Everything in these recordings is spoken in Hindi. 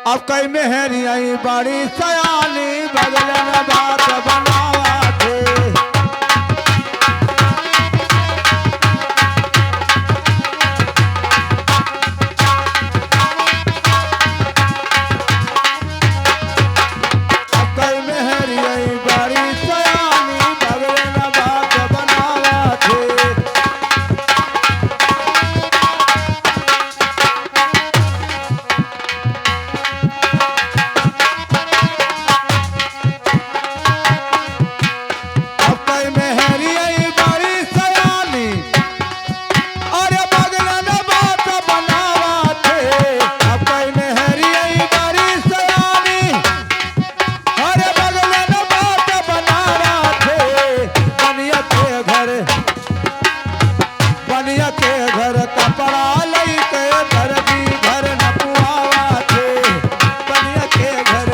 अब कई मेहरी आई बड़ी सयानी बगल में बात बनावा थे। अब कई मेहरी आई बड़ी सयानी बगल में बात बनावा थे। बनिया के घर कपड़ा लइके दर्जी घर न पुआवा थे। बनिया के घर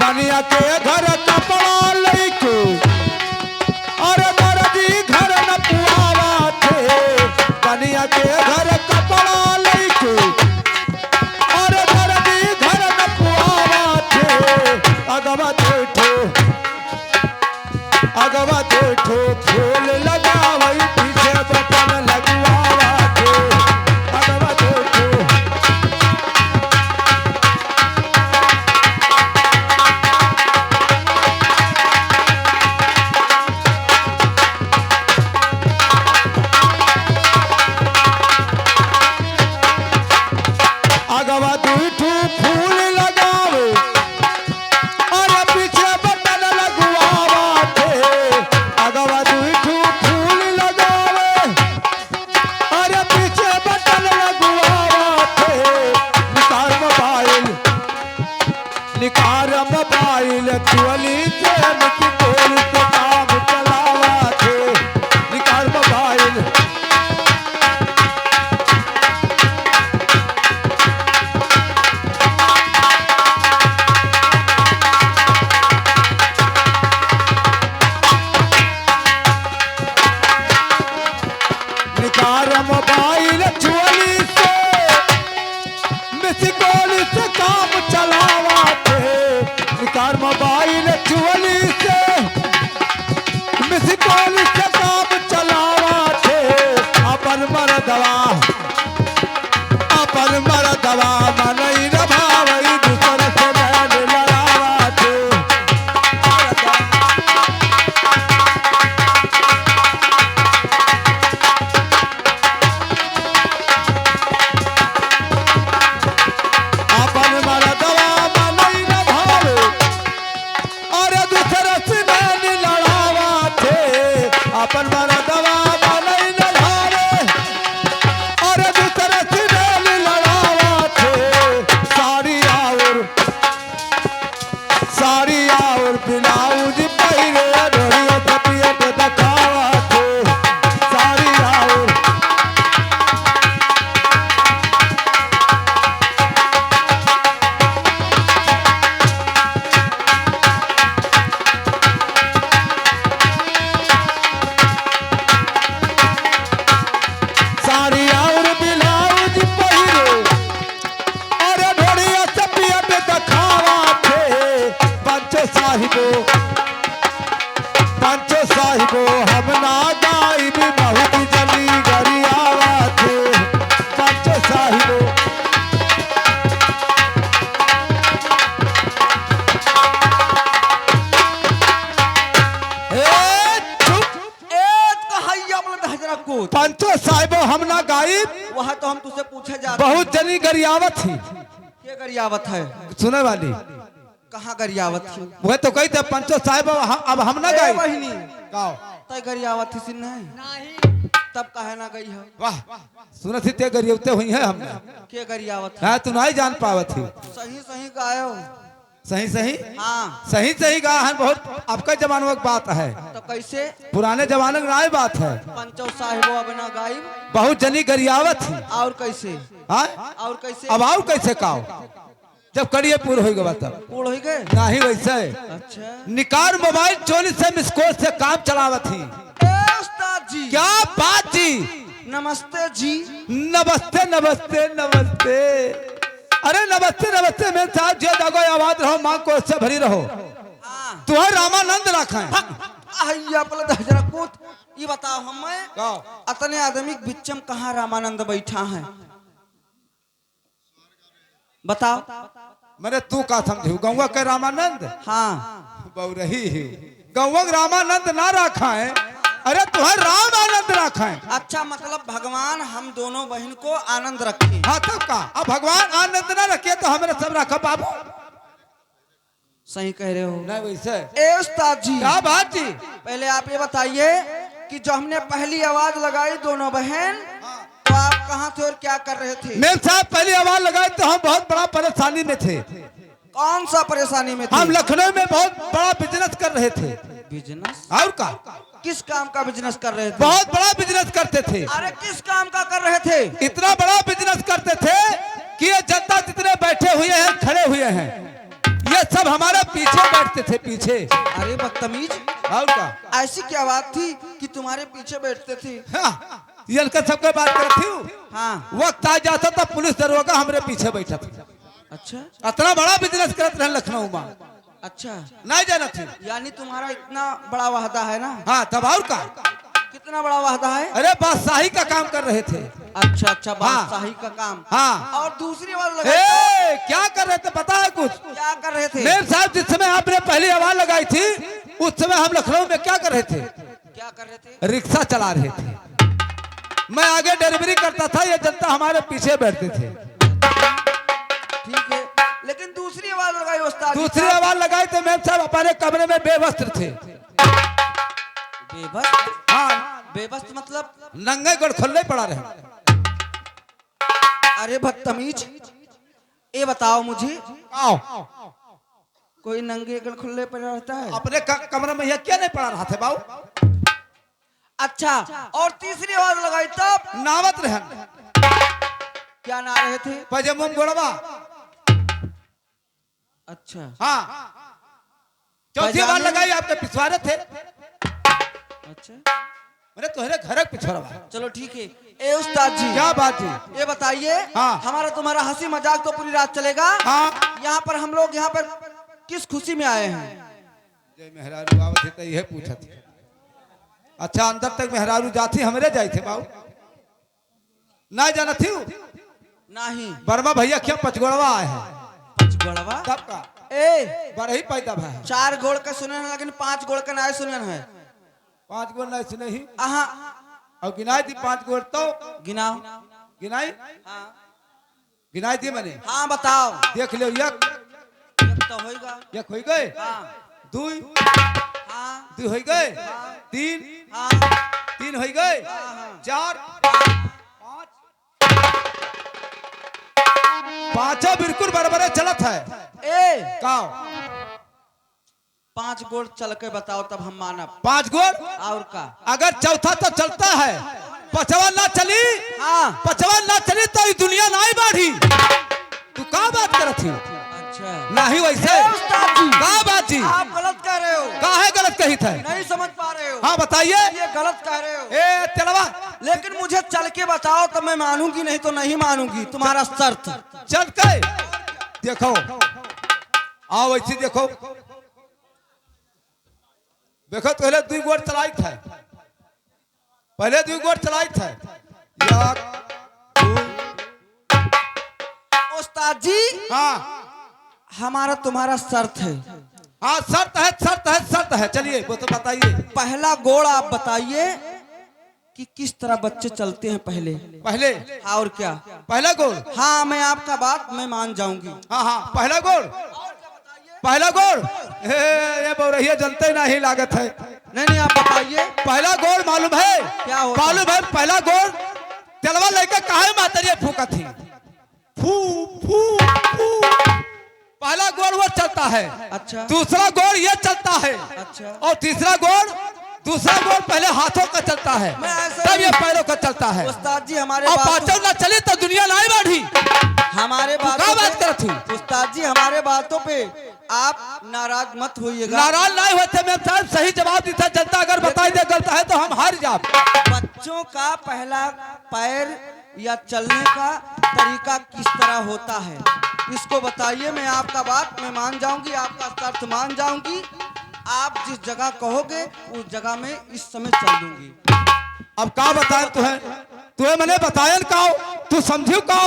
बनिया के घर कपड़ा लइके और दर्जी घर न पुआवा थे। बनिया के घर कपड़ा लइके और दर्जी घर न पुआवा थे। अगवा देखो फूल लगावई पीछे बटन लगवावा थे। अगवा देखो अगवा दूठू फूल लगावे और पीछे बटन लगवावा थे। अगवा दूठू फूल लगावे और पीछे बटन लगवावा थे। निकार मोबाइल चुअली से मिट्टी तोड़ से काम चलावा थे। निकार मोबाइल निकार मोबाइल चुअली से मिसिकॉल से काम चलावा थे। निकार मोबाइल चुअली से मिसिकॉल से काम चलावा थे। अपन मरदवा मनई न भावई दूसर से बैल लड़ावा थे। अपन मरदवा मनई न भावे और दूसर से बैल लड़ावा थे। अपन मरदवा मनई न भावे और दूसर से बैल लड़ावा थे। साड़ी और ब्लाउज पहिरे ढोलिया तपियत दिखावा थे। साड़ी और साड़ी और ब्लाउज पहिरे और ढोलिया तपियत दिखावा थे। पंचो साहिबो हम ना गाइब बहुत जली गरियावा थे। पंचो साहिबो पंचो साहिबो हम ना गाइब वह तो हम तुझसे पूछे जा बहुत जली गरियावत थी। क्या गरियावत है? सुने वाली कहाँ गरियावत थी? वह तो कहते पंचो साहिब अब हम ना गाइब। बहिनी गाओ तय गरियावत थी सिन नहीं तब कहे ना गई है। वाह सुन थी ते गरियवते हुई है हमने। क्या गरियावत है? हाँ तू नहीं जान पावत थी। सही सही गायो। सही सही हाँ सही सही कहा है। बहुत आपका जमाने की बात है। तो कैसे? पुराने जमाने की नई बात है। पंचो साहिबो अब ना गायब बहुत जनी गरियावत थी। और कैसे? हाँ और कैसे? अब आओ कैसे काओ जब करिए पूरा हो गया तब पूर्ण हो गए। नहीं वैसे अच्छा निकार मोबाइल चोरी से मिसकोल से काम चलावत थी। ए उस्ताद जी क्या बात जी। नमस्ते जी। नमस्ते नमस्ते नमस्ते। अरे नमस्ते नमस्ते मेरे साथ जो दगो आवाज रहो मां को उससे भरी रहो। हाँ तुम्हें रामानंद रखा है। आइया पलट हजरा कूद। ये बताओ हमें अतने आदमी बिच्चम कहाँ रामानंद बैठा है बताओ। मैंने तू का समझू गौवा के रामानंद। हाँ बहुरही गौवा रामानंद ना रखा है। अरे तुम्हें राम आनंद रखा है। अच्छा मतलब भगवान हम दोनों बहन को आनंद रखे। हाँ तब का अब भगवान आनंद ना रखे तो हमारे सब रखा बाबू। सही कह रहे हो। नहीं वैसे ए उस्ताद जी क्या बात जी। पहले आप ये बताइए कि जो हमने पहली आवाज लगाई दोनों बहन तो आप कहाँ थे और क्या कर रहे थे। मेरे साथ पहली आवाज लगाई तो हम बहुत बड़ा परेशानी में थे। कौन सा परेशानी में थे। हम लखनऊ में बहुत बड़ा बिजनेस कर रहे थे। बिजनेस और का किस काम का बिजनेस कर रहे थे। बहुत बड़ा बिजनेस करते थे। अरे किस काम का कर रहे थे। इतना बड़ा बिजनेस करते थे कि ये जनता जितने बैठे हुए हैं खड़े हुए हैं ये सब हमारे पीछे बैठते थे पीछे। अरे बदतमीज और का ऐसी क्या बात थी कि तुम्हारे पीछे बैठते थे। हाँ, ये इनका सबके बात करती हूँ। हाँ वक्त आ जाता था पुलिस दरोगा हमारे पीछे बैठा था। अच्छा इतना बड़ा बिजनेस करते रहे लखनऊ में। अच्छा नहीं जाना थी। यानी तुम्हारा इतना बड़ा वाहदा है ना। हाँ तब और का कितना बड़ा वाहदा है। अरे बादशाही का काम कर रहे थे। अच्छा अच्छा बादशाही का काम। हाँ और दूसरी आवाज ए, क्या कर रहे थे पता है कुछ। क्या कर रहे थे। मेरे साहब जिस समय आपने पहली आवाज लगाई थी उस समय हम लखनऊ में क्या कर रहे थे। क्या कर रहे थे। रिक्शा चला रहे थे। मैं आगे डिलीवरी करता था ये जनता हमारे पीछे बैठते थे। ठीक है लेकिन दूसरी आवाज लगाई उस्ताद। दूसरी आवाज लगाई तो मेरे साहब अपने कमरे में बेवस्त्र थे। बेबस। हाँ बेबस मतलब नंगे गड़ खुले पड़ा रहे। अरे बदतमीज ये बताओ मुझे आओ कोई नंगे गड़ खुले पर रहता है। अपने कमरे में यह क्या नहीं पड़ा रहा थे बाबू। अच्छा और तीसरी आवाज लगाई तब नावत रहन क्या ना रहे थे। पजमुम गोड़वा। अच्छा हाँ चौथी बार लगाई आपके पिछवाड़े थे। अच्छा मैंने तुम्हारे घर पिछवाड़ा। चलो ठीक है। ए उस्ताद जी क्या बात है। ये बताइए हाँ। हमारा तुम्हारा हंसी मजाक तो पूरी रात चलेगा। हाँ यहाँ पर हम लोग यहाँ पर किस खुशी में आए हैं। जय मेहरारू आवत थे तो यह पूछा थी। अच्छा अंदर तक मेहरारू जाती हमरे जाए थे बाबू। ना जाना थी नहीं वर्मा भैया क्या पचगोड़वा आए हैं। पचगोड़वा तब का ए बड़ा ही पैदा भाई। 4 गोड़ का सुने हैं लेकिन 5 गोड़ का ना सुने हैं। 5 गोड़ नहीं सुने ही आहा और गिनाई थी 5 गोड़ तो गिनाओ। गिनाई हाँ गिनाई थी मैंने। हाँ बताओ। देख लो एक तो होएगा। एक हो गए। हाँ 2 हाँ 2 हो गए। 3 हाँ 3 हो गए। 4 5 बिल्कुल बराबर चलत है। ए का 5 गोड़ चल के बताओ तब हम मानब। 5 गोड़ और का अगर चौथा तो चलता है पचवा ना चली। हाँ पचवा ना चली तो ये दुनिया नहीं बढ़ी। तू का बात करत थी। अच्छा नहीं वैसे उस्ताद जी का बात जी। आप गलत कह रहे हो। काहे गलत कही थे। नहीं समझ पा रहे हो। हाँ बताइए। ये गलत कह रहे हो। ए तेलवा लेकिन मुझे चल के बताओ तो मैं मानूंगी नहीं तो नहीं मानूंगी तुम्हारा शर्त। चल के देखो आओ वैसे देखो देखो पहले 2 गोड़ चलाई थे। पहले 2 गोड़ चलाई थे। उस्ताद जी हाँ हमारा तुम्हारा शर्त है। हाँ शर्त है शर्त है शर्त है। चलिए वो तो बताइए। पहला गोड़ आप बताइए कि किस तरह बच्चे चलते हैं पहले। पहले और क्या पहला गोड़। हाँ मैं आपका बात मैं मान जाऊंगी। हाँ हाँ पहला गोड़ पहला गोड़। ये बहुरहिया जनते नहीं लागत है। नहीं आप बताइए। पहला गोड़ मालूम है क्या होता है? मालूम है पहला गोड़ तेलवा लेकर काहे मातरिया फूका थी। फू फू फू पहला गोड़ वो चलता है। अच्छा दूसरा गोड़ ये चलता है। अच्छा और तीसरा गोड़ दूसरा गोड़ पहले हाथों का चलता है मैं ऐसा तब ये पैरों का चलता है। उस्ताद जी हमारे और बात पांचों ना चली तो दुनिया नहीं बढ़ी। हमारे का बात करत थी। उस्ताद उस्ताद जी हमारे बातों पे आप नाराज मत होइएगा। नाराज नहीं होते मेम साहब, सही जवाब देता जनता अगर बताई दे गलत है तो हम हार जाब। बच्चों का पहला पैर या चलने का तरीका किस तरह होता है, इसको बताइए। मैं आपका बात मैं मान जाऊंगी, आपका शर्त मान जाऊंगी। आप जिस जगह कहोगे उस जगह में इस समय चल दूंगी। अब का बताए तुम्हें मैंने बताया का, तू समझू का,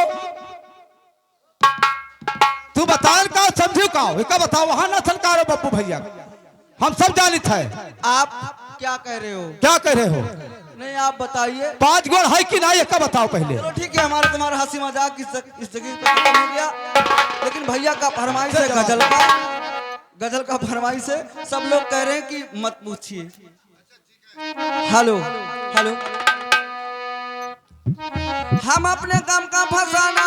तू बताया का समझू का, का बताओ वहां ना छलकारो बप्पू भैया, हम सब जानित है। आप क्या कह रहे हो? क्या कह रहे हो? नहीं आप बताइए। 5 गोड़ है कि नहीं, का बताओ पहले। चलो ठीक है, हमारा तुम्हारा हंसी मजाक इस जगह पे खत्म हो गया, लेकिन भैया का फरमाइश है गजल का फरमाइश है। सब लोग कह रहे हैं कि मत पूछिए। हेलो हेलो, हम अपने काम का फसाना